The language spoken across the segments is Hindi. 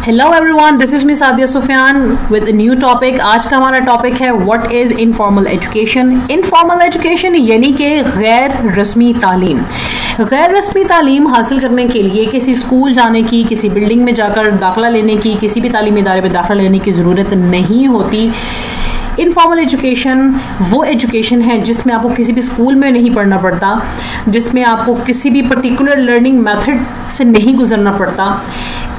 Hello everyone, this is me Sadia Sufiyan with new topic. आज का हमारा टॉपिक है what is informal education. Informal education यानी कि गैर रस्मी तालीम। गैर रस्मी तालीम हासिल करने के लिए किसी स्कूल जाने की, किसी बिल्डिंग में जाकर दाखिला लेने की, किसी भी तालीमी इदारे में दाखिला लेने की ज़रूरत नहीं होती। इनफॉर्मल एजुकेशन वो एजुकेशन है जिसमें आपको किसी भी स्कूल में नहीं पढ़ना पड़ता, जिसमें आपको किसी भी पर्टिकुलर लर्निंग मेथड से नहीं गुजरना पड़ता।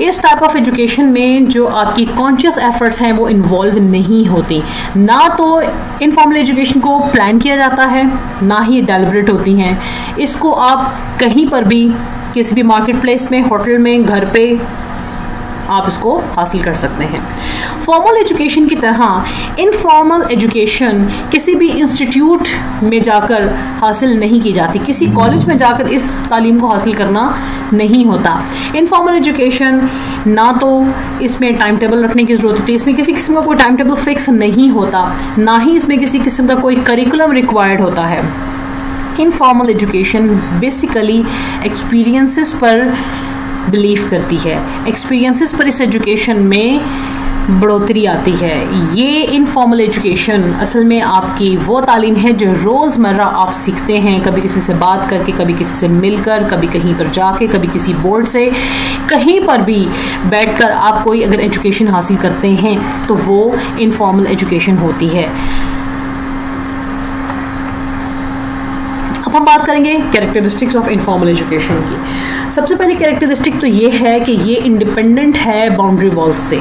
इस टाइप ऑफ एजुकेशन में जो आपकी कॉन्शियस एफर्ट्स हैं वो इन्वॉल्व नहीं होती। ना तो इनफॉर्मल एजुकेशन को प्लान किया जाता है, ना ही डेलिब्रेट होती हैं। इसको आप कहीं पर भी, किसी भी मार्केट प्लेस में, होटल में, घर पे आप इसको हासिल कर सकते हैं। फॉर्मल एजुकेशन की तरह इनफॉर्मल एजुकेशन किसी भी इंस्टीट्यूट में जाकर हासिल नहीं की जाती, किसी कॉलेज में जाकर इस तालीम को हासिल करना नहीं होता। इनफॉर्मल एजुकेशन ना तो इसमें टाइम टेबल रखने की ज़रूरत होती है, इसमें किसी किस्म का कोई टाइम टेबल फिक्स नहीं होता, ना ही इसमें किसी किस्म का कोई करिकुलम रिक्वायर्ड होता है। इनफॉर्मल एजुकेशन बेसिकली एक्सपीरियंसेस पर बिलीव करती है। एक्सपीरियंसेस पर इस एजुकेशन में बढ़ोतरी आती है। ये इनफॉर्मल एजुकेशन असल में आपकी वो तालीम है जो रोज़मर्रा आप सीखते हैं, कभी किसी से बात करके, कभी किसी से मिलकर, कभी कहीं पर जाके, कभी किसी बोर्ड से, कहीं पर भी बैठकर आप कोई अगर एजुकेशन हासिल करते हैं तो वो इनफॉर्मल एजुकेशन होती है। अब हम बात करेंगे कैरेक्टरिस्टिक्स ऑफ इनफॉर्मल एजुकेशन की। सबसे पहली कैरेक्टरिस्टिक तो ये है कि ये इंडिपेंडेंट है बाउंड्री वॉल्स से।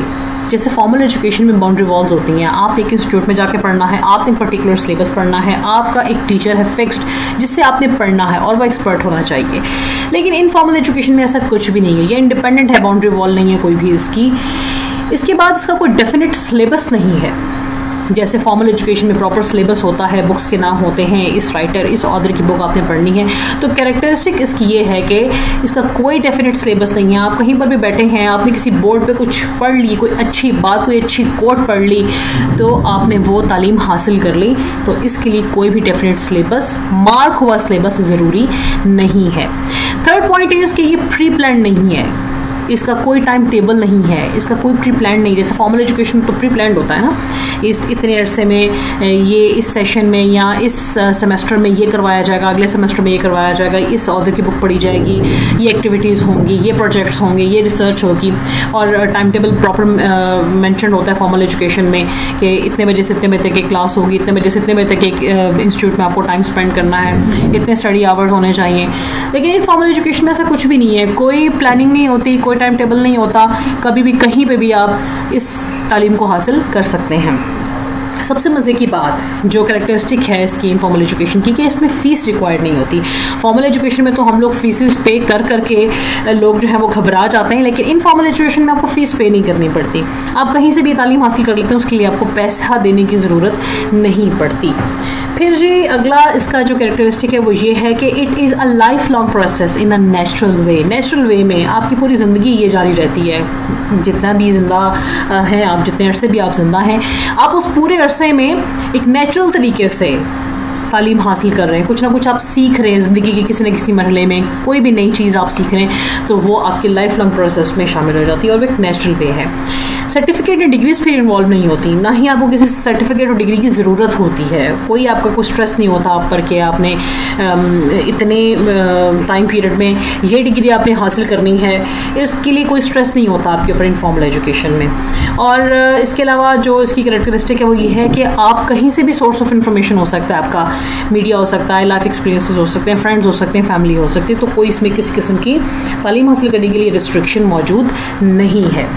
जैसे फॉर्मल एजुकेशन में बाउंड्री वॉल्स होती हैं, आपने एक इंस्टीट्यूट में जाके पढ़ना है, आपने पर्टिकुलर सिलेबस पढ़ना है, आपका एक टीचर है फिक्स्ड जिससे आपने पढ़ना है और वह एक्सपर्ट होना चाहिए। लेकिन इनफॉर्मल एजुकेशन में ऐसा कुछ भी नहीं है, ये इंडिपेंडेंट है, बाउंड्री वॉल नहीं है कोई भी इसकी। इसके बाद इसका कोई डेफिनेट सिलेबस नहीं है। जैसे फॉर्मल एजुकेशन में प्रॉपर सिलेबस होता है, बुक्स के नाम होते हैं, इस राइटर, इस ऑथर की बुक आपने पढ़नी है, तो कैरेक्टरिस्टिक इसकी ये है कि इसका कोई डेफिनेट सिलेबस नहीं है। आप कहीं पर भी बैठे हैं, आपने किसी बोर्ड पे कुछ पढ़ ली, कोई अच्छी बात, कोई अच्छी कोट पढ़ ली, तो आपने वो तालीम हासिल कर ली। तो इसके लिए कोई भी डेफिनेट सिलेबस, मार्क हुआ सिलेबस ज़रूरी नहीं है। थर्ड पॉइंट इज़ कि ये प्री प्लान नहीं है, इसका कोई टाइम टेबल नहीं है, इसका कोई प्री प्लान नहीं। जैसे फॉर्मल एजुकेशन तो प्री प्लान होता है ना, इस इतने अरसे में ये इस सेशन में या इस सेमेस्टर में ये करवाया जाएगा, अगले सेमेस्टर में ये करवाया जाएगा, इस ऑथर की बुक पढ़ी जाएगी, ये एक्टिविटीज़ होंगी, ये प्रोजेक्ट्स होंगे, ये रिसर्च होगी, और टाइम टेबल प्रॉपर मेंशन होता है फॉर्मल एजुकेशन में कि इतने बजे से इतने बजे तक एक क्लास होगी, इतने बजे से इतने बजे तक एक इंस्टीट्यूट में आपको टाइम स्पेंड करना है, इतने स्टडी आवर्स होने चाहिए। लेकिन इन फॉर्मल एजुकेशन में ऐसा कुछ भी नहीं है, कोई प्लानिंग नहीं होती, कोई टाइम टेबल नहीं होता, कभी भी कहीं पे भी आप इस तालीम को हासिल कर सकते हैं। सबसे मज़े की बात जो कैरेक्टरिस्टिक है इसकी इनफॉर्मल एजुकेशन की, कि इसमें फ़ीस रिक्वायर्ड नहीं होती। फॉर्मल एजुकेशन में तो हम लोग फीसेस पे कर करके लोग जो है वो घबरा जाते हैं, लेकिन इनफॉर्मल एजुकेशन में आपको फ़ीस पे नहीं करनी पड़ती। आप कहीं से भी तालीम हासिल कर लेते हैं, उसके लिए आपको पैसा देने की ज़रूरत नहीं पड़ती। फिर जी अगला इसका जो कैरेक्टरिस्टिक है वो ये है कि it is a life long process in a natural way. Natural way में आपकी पूरी ज़िंदगी ये जारी रहती है, जितना भी ज़िंदा हैं आप, जितने अरसे भी आप ज़िंदा हैं, आप उस पूरे अरसे में एक नेचुरल तरीके से तालीम हासिल कर रहे हैं, कुछ ना कुछ आप सीख रहे हैं ज़िंदगी के किसी न किसी मरहले में, कोई भी नई चीज़ आप सीख रहे हैं तो वो आपके लाइफ लॉन्ग प्रोसेस में शामिल हो जाती है और वो एक नेचुरल वे है। सर्टिफिकेट या डिग्रीज फिर इन्वॉल्व नहीं होती, ना ही आपको किसी सर्टिफिकेट और डिग्री की ज़रूरत होती है। कोई आपका कोई स्ट्रेस नहीं होता आप पर कि आपने इतने टाइम पीरियड में ये डिग्री आपने हासिल करनी है, इसके लिए कोई स्ट्रेस नहीं होता आपके ऊपर इनफॉर्मल एजुकेशन में। और इसके अलावा जो इसकी कैरेक्टरिस्टिक है वो ये है कि आप कहीं से भी सोर्स ऑफ इंफॉर्मेशन हो सकता है, आपका मीडिया हो सकता है, लाइफ एक्सपीरियंसेस हो सकते हैं, फ्रेंड्स हो सकते हैं, फैमिली हो सकती है, तो कोई इसमें किसी किस्म की तालीम हासिल करने के लिए रिस्ट्रिक्शन मौजूद नहीं है।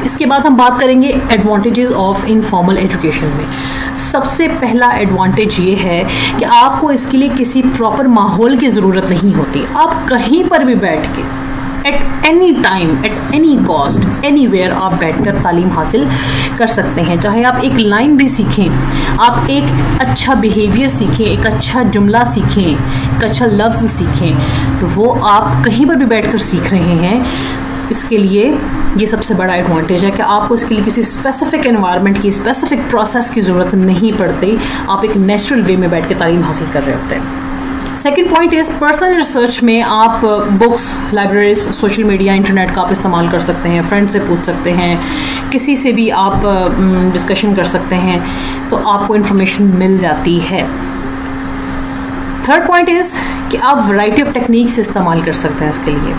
इसके बाद हम बात करेंगे एडवांटेजेस ऑफ इनफॉर्मल एजुकेशन में। सबसे पहला एडवांटेज ये है कि आपको इसके लिए किसी प्रॉपर माहौल की ज़रूरत नहीं होती। आप कहीं पर भी बैठ के at any time, at any cost, anywhere आप बैठकर तालीम हासिल कर सकते हैं। चाहे आप एक लाइन भी सीखें, आप एक अच्छा बिहेवियर सीखें, एक अच्छा जुमला सीखें, एक अच्छा लफ्ज़ सीखें, तो वो आप कहीं पर भी बैठकर सीख रहे हैं। इसके लिए ये सबसे बड़ा एडवांटेज है कि आपको इसके लिए किसी स्पेसिफिक एनवायरनमेंट की, स्पेसिफिक प्रोसेस की ज़रूरत नहीं पड़ती। आप एक नेचुरल वे में बैठ के तालीम हासिल कर रहे होते हैं। Second point is personal research में आप books, libraries, social media, internet का आप इस्तेमाल कर सकते हैं, फ्रेंड से पूछ सकते हैं, किसी से भी आप डिस्कशन कर सकते हैं, तो आपको इन्फॉर्मेशन मिल जाती है। थर्ड पॉइंट इज़ कि आप वैरायटी ऑफ टेक्निक्स इस्तेमाल कर सकते हैं इसके लिए।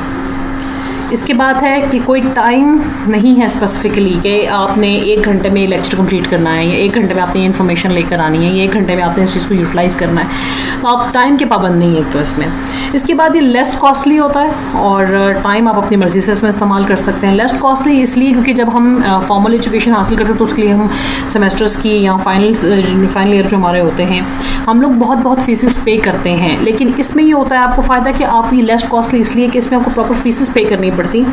इसके बाद है कि कोई टाइम नहीं है स्पेसिफिकली कि आपने 1 घंटे में लेक्चर कंप्लीट करना है, या 1 घंटे में आपने इन्फॉर्मेशन लेकर आनी है, या 1 घंटे में आपने इस चीज़ को यूटिलाइज़ करना है, तो आप टाइम के पाबंद नहीं है तो इसमें। इसके बाद ये लेस कॉस्टली होता है और टाइम आप अपनी मर्ज़ी से इसमें इस्तेमाल कर सकते हैं। लेस कॉस्टली इसलिए क्योंकि जब हम फॉर्मल एजुकेशन हासिल करते हैं तो उसके लिए हम सेमेस्टर्स की या फाइनल ईयर जो हमारे होते हैं, हम लोग बहुत फीसेस पे करते हैं। लेकिन इसमें ये होता है आपको फ़ायदा कि आप ये लेस कॉस्टली इसलिए कि इसमें आपको प्रॉपर फीसेस पे करनी पड़ती।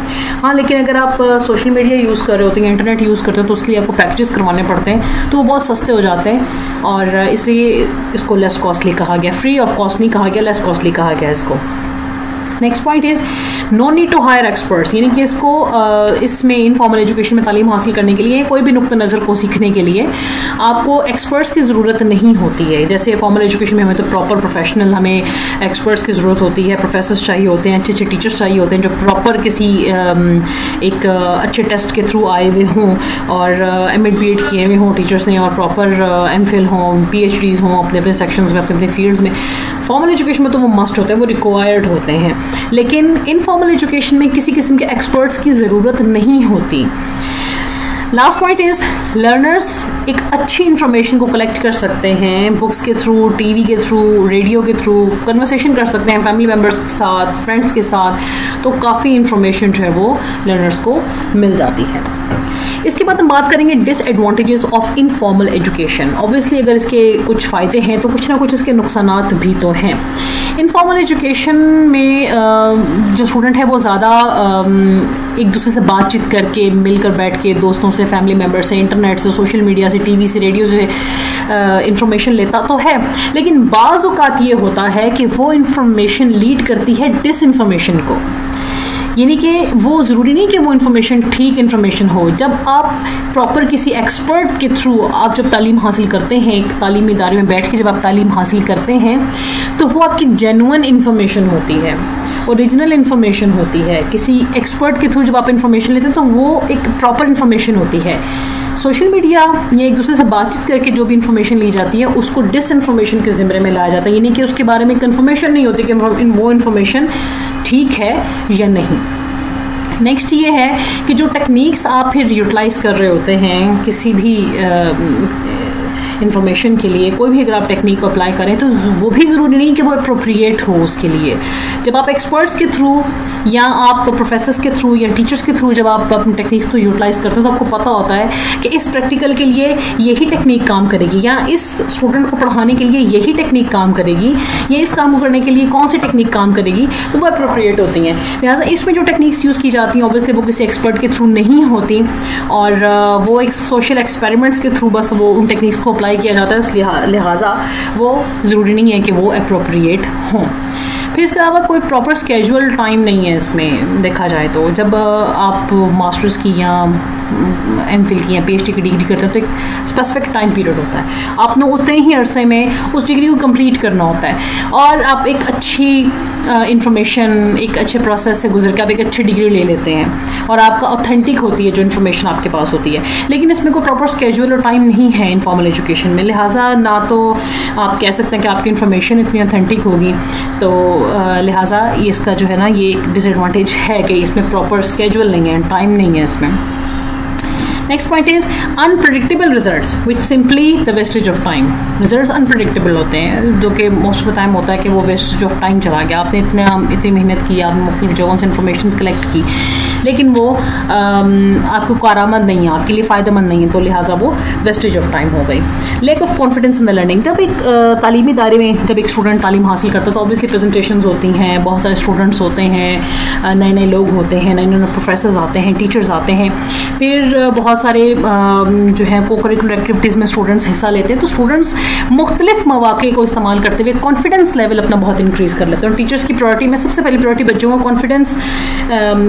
हाँ, लेकिन अगर आप सोशल मीडिया यूज़ कर रहे होते हैं, इंटरनेट यूज़ करते हैं, तो उसके लिए आपको पैकेजेस करवाने पड़ते हैं, तो वो बहुत सस्ते हो जाते हैं और इसलिए इसको लेस कॉस्टली कहा गया। फ्री ऑफ कॉस्ट नहीं कहा गया, लेस कॉस्टली कहा गया इसको। Next point is no need to hire experts, यानी कि इसको इसमें इनफॉर्मल एजुकेशन में तालीम हासिल करने के लिए, कोई भी नुक्ता नज़र को सीखने के लिए आपको एक्सपर्ट्स की ज़रूरत नहीं होती है। जैसे फॉर्मल एजुकेशन में हमें तो प्रॉपर प्रोफेशनल, हमें एक्सपर्ट्स की ज़रूरत होती है, प्रोफेसर्स चाहिए होते हैं, अच्छे अच्छे टीचर्स चाहिए होते हैं जो प्रॉपर किसी एक अच्छे टेस्ट के थ्रू आए हुए हों और MA BEd किए हुए हों टीचर्स ने, और प्रॉपर MPhil हों, PhDs हों अपने अपने सेक्शंस में, अपने अपने फील्ड्स में। फॉर्मल एजुकेशन में तो वो मस्ट होते हैं, वो रिक्वायर्ड होते हैं, लेकिन इनफॉर्मल एजुकेशन में किसी किस्म के एक्सपर्ट्स की ज़रूरत नहीं होती। लास्ट पॉइंट इज़ लर्नर्स एक अच्छी इन्फॉर्मेशन को कलेक्ट कर सकते हैं बुक्स के थ्रू, टीवी के थ्रू, रेडियो के थ्रू, कन्वर्सेशन कर सकते हैं फैमिली मेम्बर्स के साथ, फ्रेंड्स के साथ, तो काफ़ी इन्फॉर्मेशन जो है वो लर्नर्स को मिल जाती है। इसके बाद हम बात करेंगे disadvantages of informal education. Obviously अगर इसके कुछ फ़ायदे हैं तो कुछ ना कुछ इसके नुकसानात भी तो हैं। इनफॉर्मल एजुकेशन में जो स्टूडेंट है वो ज़्यादा एक दूसरे से बातचीत करके, मिलकर बैठ के, दोस्तों से, फैमिली मेम्बर से, इंटरनेट से, सोशल मीडिया से, टीवी से, रेडियो से इंफॉर्मेशन लेता तो है, लेकिन बाज़ औक़ात ये होता है कि वो इंफॉर्मेशन लीड करती है डिसइंफॉर्मेशन को। यानी कि वो ज़रूरी नहीं कि वो इन्फॉर्मेशन ठीक इन्फॉर्मेशन हो। जब आप प्रॉपर किसी एक्सपर्ट के थ्रू आप जब तालीम हासिल करते हैं, एक तालीमी इदारे में बैठ के जब आप तालीम हासिल करते हैं, तो वो आपकी जेन्युइन इन्फॉर्मेशन होती है, ओरिजिनल इन्फॉर्मेशन होती है। किसी एक्सपर्ट के थ्रू जब आप इन्फॉर्मेशन लेते हैं तो वो एक प्रॉपर इन्फॉर्मेशन होती है। सोशल मीडिया या एक दूसरे से बातचीत करके जो भी इन्फॉर्मेशन ली जाती है उसको डिसइन्फॉर्मेशन के ज़िम्मे में लाया जाता है, यानी कि उसके बारे में कन्फर्मेशन नहीं होती कि वो इन्फॉर्मेशन ठीक है या नहीं। नेक्स्ट ये है कि जो टेक्निक्स आप फिर यूटिलाइज़ कर रहे होते हैं किसी भी इन्फॉर्मेशन के लिए, कोई भी अगर आप टेक्निक को अप्लाई करें तो वो भी ज़रूरी नहीं कि वो अप्रोप्रिएट हो उसके लिए। जब आप एक्सपर्ट्स के थ्रू या आप प्रोफेसर्स के थ्रू या टीचर्स के थ्रू जब आप अपनी टेक्निक्स को यूटिलाइज़ करते हो तो आपको पता होता है कि इस प्रैक्टिकल के लिए यही टेक्निक काम करेगी, या इस स्टूडेंट को पढ़ाने के लिए यही टेक्निक काम करेगी, या इस काम को करने के लिए कौन सी टेक्निक काम करेगी, तो वो अप्रोप्रिएट होती हैं। लिहाजा इसमें जो टेक्निक्स यूज़ की जाती हैं ऑब्वियसली वो किसी एक्सपर्ट के थ्रू नहीं होती और वो एक सोशल एक्सपेरिमेंट्स के थ्रू बस वो उन टेक्निक्स को अप्लाई किया जाता है, लिहाजा वो ज़रूरी नहीं है कि वो अप्रोप्रिएट हों। फिर इसके अलावा कोई प्रॉपर स्केजुअल टाइम नहीं है इसमें देखा जाए तो। जब आप मास्टर्स की या MPhil की या PhD की डिग्री करते हैं तो एक स्पेसिफिक टाइम पीरियड होता है, आपने उतने ही अरसे में उस डिग्री को कंप्लीट करना होता है और आप एक अच्छी इंफॉर्मेशन, एक अच्छे प्रोसेस से गुजर के आप एक अच्छी डिग्री ले लेते हैं और आपका ऑथेंटिक होती है जो इन्फॉर्मेशन आपके पास होती है। लेकिन इसमें कोई प्रॉपर स्केजुअल और टाइम नहीं है इनफॉर्मल एजुकेशन में, लिहाजा ना तो आप कह सकते हैं कि आपकी इन्फॉर्मेशन इतनी ऑथेंटिक होगी, तो लिहाजा ये इसका जो है ना ये एक डिसएडवांटेज है कि इसमें प्रॉपर स्केजुअल नहीं है, टाइम नहीं है इसमें। Next point is unpredictable results which simply the wastage of time. Results unpredictable होते हैं जो कि मोस्ट ऑफ द टाइम होता है कि वो वेस्टेज ऑफ टाइम चला गया, आपने इतनी मेहनत की, आपने मुख्तलिफ जगहों से इन्फॉर्मेशन कलेक्ट की, लेकिन वो आपको कारआमद नहीं है, आपके लिए फ़ायदेमंद नहीं है, तो लिहाजा वो वेस्टेज ऑफ टाइम हो गई। Lack of confidence in the learning. जब एक तालीमी इदारे में जब एक स्टूडेंट तालीम हासिल करता है तो ऑब्वियसली प्रेजेंटेशंस होती हैं, बहुत सारे स्टूडेंट्स होते हैं, नए नए लोग होते हैं, नए नए प्रोफेसर्स आते हैं, टीचर्स आते हैं, फिर बहुत सारे जो है को करिकुलर एक्टिविटीज़ में स्टूडेंट्स हिस्सा लेते हैं, तो स्टूडेंट्स मुख्तलिफ मौक़े को इस्तेमाल करते हुए कॉन्फिडेंस लेवल अपना बहुत इंक्रीज़ कर लेते हैं। और टीचर्स की प्रायोरिटी में सबसे पहली प्रायोरिटी बच्चों का कॉन्फिडेंस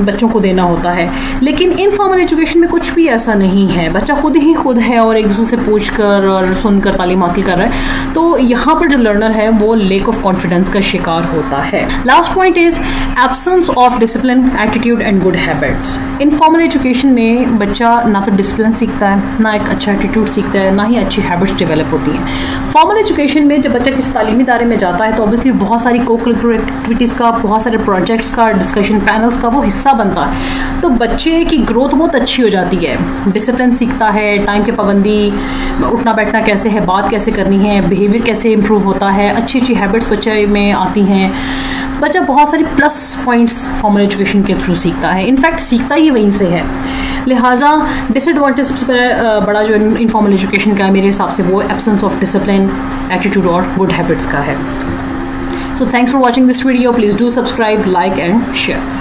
बच्चों को देना लेना होता है। लेकिन इनफॉर्मल एजुकेशन में कुछ भी ऐसा नहीं है, बच्चा खुद ही खुद है और एक दूसरे से पूछ कर और सुनकर तालीम हासिल कर रहा है। तो यहाँ पर जो लर्नर है वो लेक ऑफ कॉन्फिडेंस का शिकार होता है। Last point is absence of discipline, attitude and good habits. Informal education में बच्चा ना तो डिसिप्लिन सीखता है, ना एक अच्छा एटीट्यूड सीखता है, ना ही अच्छी हैबिट्स डेवलप होती हैं। फॉर्मल एजुकेशन में जब बच्चा किसी तालीमी इदारे में जाता है तो ऑब्वियसली बहुत सारी को-करिकुलर एक्टिविटीज़ का, बहुत सारे प्रोजेक्ट्स का, डिस्कशन पैनल्स का वो हिस्सा बनता है। तो बच्चे की ग्रोथ बहुत अच्छी हो जाती है, डिसिप्लिन सीखता है, टाइम की पाबंदी, उठना बैठना कैसे है, बात कैसे करनी है, बिहेवियर कैसे इंप्रूव होता है, अच्छी अच्छी हैबिट्स बच्चे में आती हैं। बच्चा बहुत सारी प्लस पॉइंट्स फॉर्मल एजुकेशन के थ्रू सीखता है, इनफैक्ट सीखता ही वहीं से है। लिहाजा डिसएडवांटेज सबसे बड़ा जो इनफॉर्मल एजुकेशन का है मेरे हिसाब से वो एब्सेंस ऑफ डिसिप्लिन, एटीट्यूड और गुड हैबिट्स का है। So thanks for watching this video. Please do subscribe, like and share.